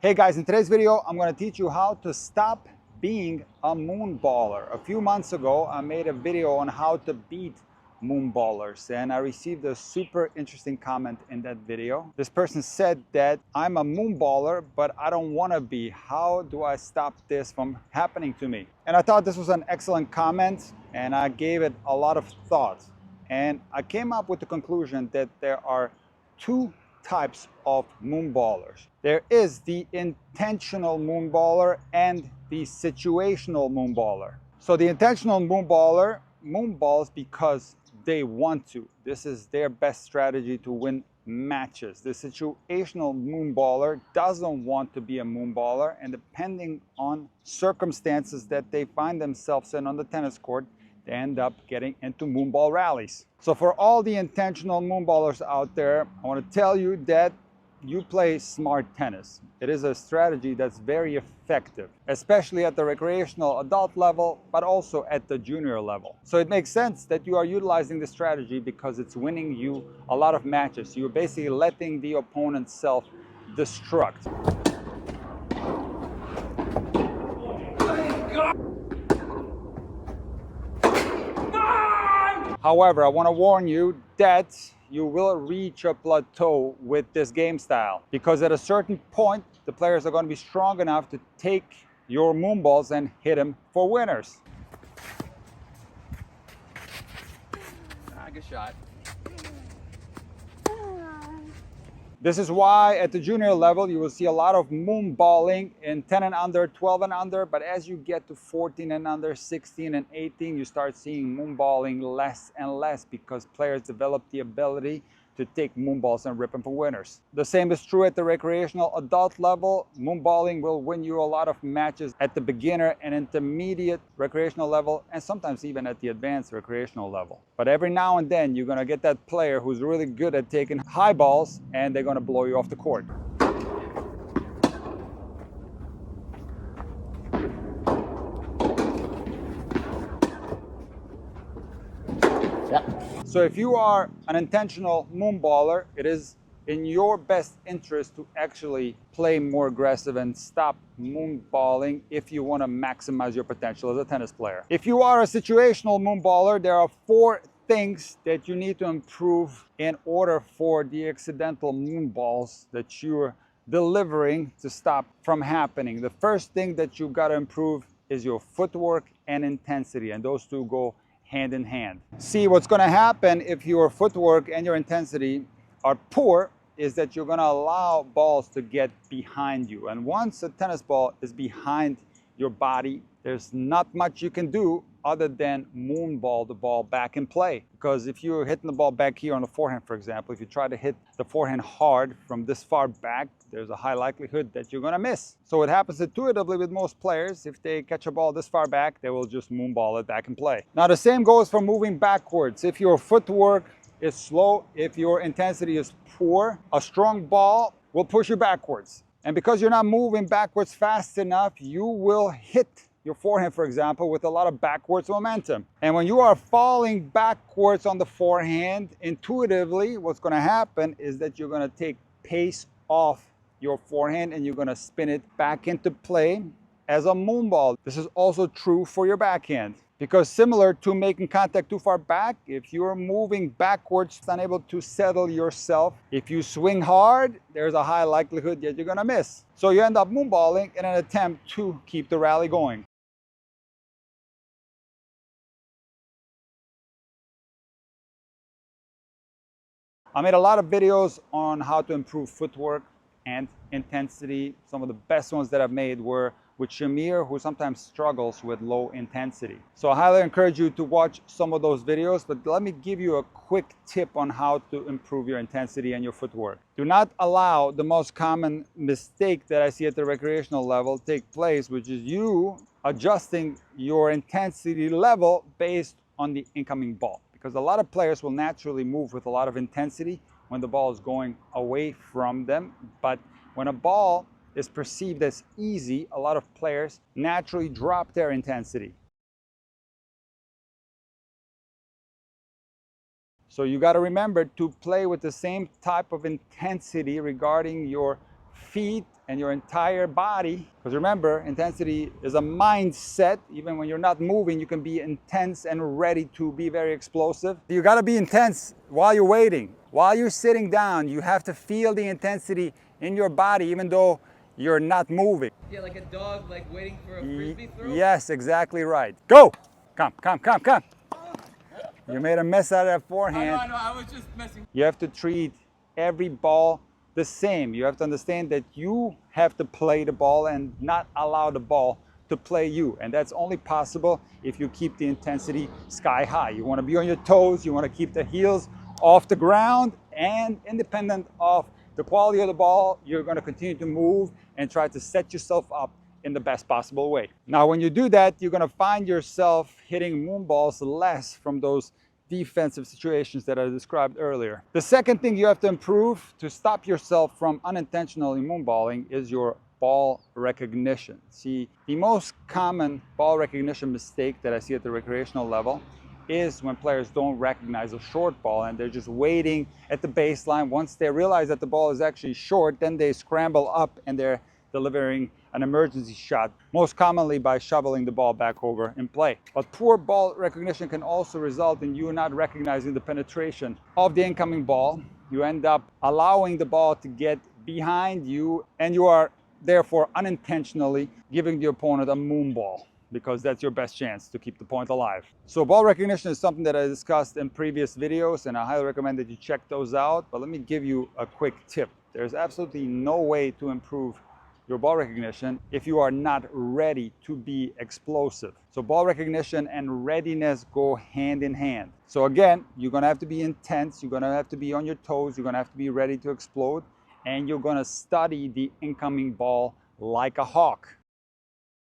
Hey guys, in today's video, I'm going to teach you how to stop being a moonballer. A few months ago, I made a video on how to beat moonballers, and I received a super interesting comment in that video. This person said that I'm a moonballer, but I don't want to be. How do I stop this from happening to me? And I thought this was an excellent comment, and I gave it a lot of thought. And I came up with the conclusion that there are two types of moonballers. There is the intentional moonballer and the situational moonballer. So the intentional moonballer moonballs because they want to. This is their best strategy to win matches. The situational moonballer doesn't want to be a moonballer, and depending on circumstances that they find themselves in on the tennis court, they end up getting into moonball rallies. So for all the intentional moonballers out there, I want to tell you that you play smart tennis. It is a strategy that's very effective, especially at the recreational adult level, but also at the junior level. So it makes sense that you are utilizing the strategy because it's winning you a lot of matches. You're basically letting the opponent's self-destruct. However, I want to warn you that you will reach a plateau with this game style, because at a certain point, the players are going to be strong enough to take your moonballs and hit them for winners. Good shot. This is why at the junior level, you will see a lot of moonballing in 10 and under, 12 and under. But as you get to 14 and under, 16 and 18, you start seeing moonballing less and less because players develop the ability to take moonballs and rip them for winners. The same is true at the recreational adult level. Moonballing will win you a lot of matches at the beginner and intermediate recreational level, and sometimes even at the advanced recreational level. But every now and then, you're gonna get that player who's really good at taking high balls, and they're gonna blow you off the court. So if you are an intentional moonballer, it is in your best interest to actually play more aggressive and stop moonballing if you want to maximize your potential as a tennis player. If you are a situational moonballer, there are 4 things that you need to improve in order for the accidental moonballs that you're delivering to stop from happening. The first thing that you've got to improve is your footwork and intensity, and those two go hand in hand. See, what's going to happen if your footwork and your intensity are poor is that you're going to allow balls to get behind you. And once a tennis ball is behind your body, there's not much you can do other than moonball the ball back in play. Because if you're hitting the ball back here on the forehand, for example, if you try to hit the forehand hard from this far back, there's a high likelihood that you're going to miss. So it happens intuitively with most players. If they catch a ball this far back, they will just moonball it back in play. Now the same goes for moving backwards. If your footwork is slow, if your intensity is poor, a strong ball will push you backwards. And because you're not moving backwards fast enough, you will hit your forehand, for example, with a lot of backwards momentum. And when you are falling backwards on the forehand, intuitively, what's going to happen is that you're going to take pace off your forehand and you're going to spin it back into play as a moonball. This is also true for your backhand. Because similar to making contact too far back, if you're moving backwards, unable to settle yourself, if you swing hard, there's a high likelihood that you're going to miss. So you end up moonballing in an attempt to keep the rally going. I made a lot of videos on how to improve footwork and intensity. Some of the best ones that I've made were with Shamir, who sometimes struggles with low intensity. So I highly encourage you to watch some of those videos, but let me give you a quick tip on how to improve your intensity and your footwork. Do not allow the most common mistake that I see at the recreational level take place, which is you adjusting your intensity level based on the incoming ball. Because a lot of players will naturally move with a lot of intensity when the ball is going away from them. But when a ball is perceived as easy, a lot of players naturally drop their intensity. So you got to remember to play with the same type of intensity regarding your feet and your entire body, because remember, intensity is a mindset. Even when you're not moving, you can be intense and ready to be very explosive. You got to be intense while you're waiting. While you're sitting down, you have to feel the intensity in your body, even though you're not moving. Yeah, like a dog, like waiting for a frisbee throw? Yes, exactly right. Go! Come, come, come, come. You made a mess out of that forehand. I know, I was just messing. You have to treat every ball the same. You have to understand that you have to play the ball and not allow the ball to play you. And that's only possible if you keep the intensity sky high. You want to be on your toes, you want to keep the heels off the ground, and independent of the quality of the ball, you're going to continue to move and try to set yourself up in the best possible way. Now, when you do that, you're going to find yourself hitting moon balls less from those defensive situations that I described earlier. The second thing you have to improve to stop yourself from unintentionally moonballing is your ball recognition. See, the most common ball recognition mistake that I see at the recreational level is when players don't recognize a short ball and they're just waiting at the baseline. Once they realize that the ball is actually short, then they scramble up and they're delivering an emergency shot, most commonly by shoveling the ball back over in play. But poor ball recognition can also result in you not recognizing the penetration of the incoming ball. You end up allowing the ball to get behind you, and you are therefore unintentionally giving the opponent a moon ball, because that's your best chance to keep the point alive. So ball recognition is something that I discussed in previous videos, and I highly recommend that you check those out. But let me give you a quick tip. There's absolutely no way to improve your ball recognition if you are not ready to be explosive. So ball recognition and readiness go hand in hand. So again, you're gonna have to be intense, you're gonna have to be on your toes, you're gonna have to be ready to explode, and you're gonna study the incoming ball like a hawk.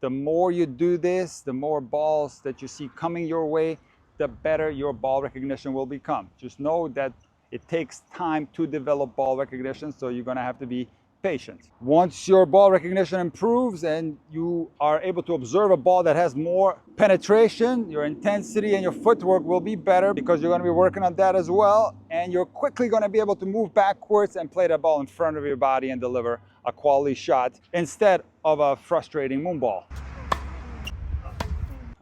The more you do this, the more balls that you see coming your way, the better your ball recognition will become. Just know that it takes time to develop ball recognition, so you're gonna have to be patient. Once your ball recognition improves and you are able to observe a ball that has more penetration, your intensity and your footwork will be better, because you're going to be working on that as well, and you're quickly going to be able to move backwards and play that ball in front of your body and deliver a quality shot instead of a frustrating moon ball.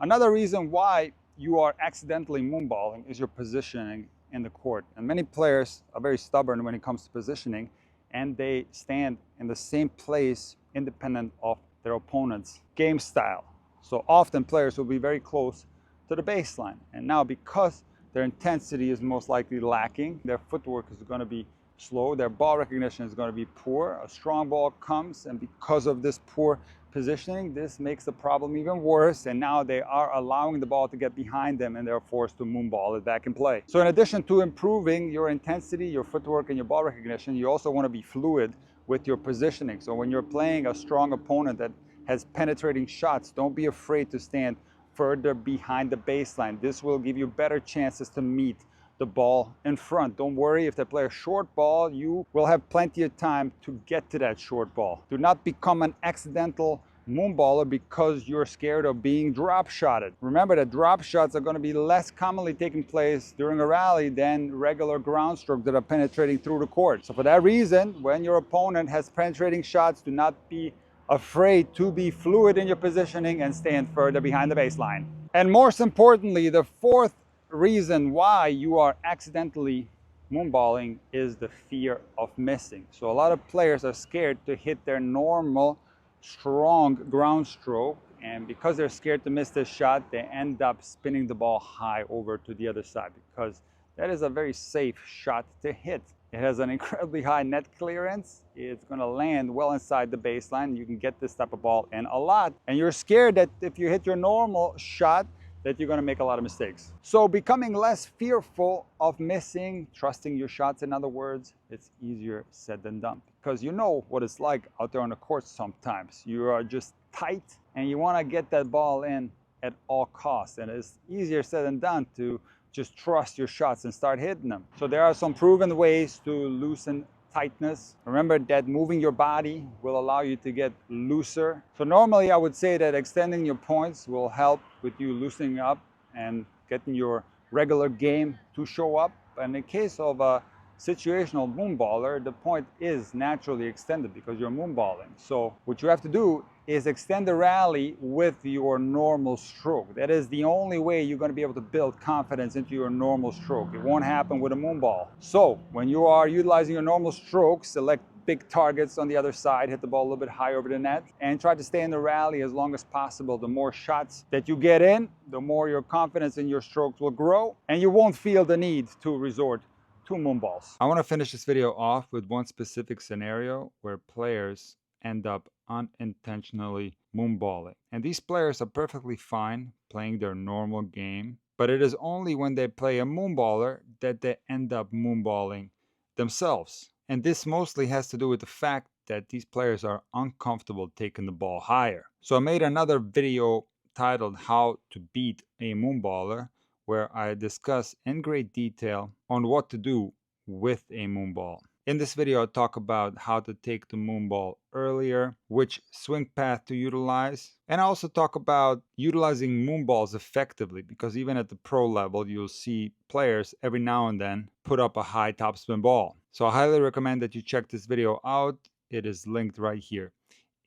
Another reason why you are accidentally moonballing is your positioning in the court. And many players are very stubborn when it comes to positioning, and they stand in the same place independent of their opponent's game style. So often players will be very close to the baseline. And now, because their intensity is most likely lacking, their footwork is going to be slow, their ball recognition is going to be poor, a strong ball comes, and because of this poor positioning, this makes the problem even worse, and now they are allowing the ball to get behind them and they're forced to moonball it back in play. So in addition to improving your intensity, your footwork, and your ball recognition, you also want to be fluid with your positioning. So when you're playing a strong opponent that has penetrating shots, don't be afraid to stand further behind the baseline. This will give you better chances to meet the ball in front. Don't worry if they play a short ball, you will have plenty of time to get to that short ball. Do not become an accidental moonballer because you're scared of being drop shotted. Remember that drop shots are going to be less commonly taking place during a rally than regular ground strokes that are penetrating through the court. So for that reason, when your opponent has penetrating shots, do not be afraid to be fluid in your positioning and stand further behind the baseline. And most importantly, the fourth reason why you are accidentally moonballing is the fear of missing. So a lot of players are scared to hit their normal strong ground stroke, and because they're scared to miss this shot, they end up spinning the ball high over to the other side, because that is a very safe shot to hit. It has an incredibly high net clearance. It's going to land well inside the baseline. You can get this type of ball in a lot, and you're scared that if you hit your normal shot, that you're going to make a lot of mistakes. So becoming less fearful of missing, trusting your shots, in other words, it's easier said than done, because you know what it's like out there on the court sometimes. You are just tight and you want to get that ball in at all costs, and it's easier said than done to just trust your shots and start hitting them. So there are some proven ways to loosen tightness. Remember that moving your body will allow you to get looser. So normally I would say that extending your points will help with you loosening up and getting your regular game to show up. And in the case of a situational moonballer, the point is naturally extended because you're moonballing. So what you have to do is extend the rally with your normal stroke. That is the only way you're going to be able to build confidence into your normal stroke. It won't happen with a moonball. So when you are utilizing your normal stroke, select big targets on the other side, hit the ball a little bit higher over the net, and try to stay in the rally as long as possible. The more shots that you get in, the more your confidence in your strokes will grow, and you won't feel the need to resort to moonballs. I want to finish this video off with one specific scenario where players end up unintentionally moonballing. And these players are perfectly fine playing their normal game, but it is only when they play a moonballer that they end up moonballing themselves. And this mostly has to do with the fact that these players are uncomfortable taking the ball higher. So I made another video titled How to Beat a Moonballer, where I discuss in great detail on what to do with a moonball. In this video, I'll talk about how to take the moonball earlier, which swing path to utilize, and I also talk about utilizing moonballs effectively, because even at the pro level, you'll see players every now and then put up a high topspin ball. So I highly recommend that you check this video out. It is linked right here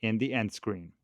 in the end screen.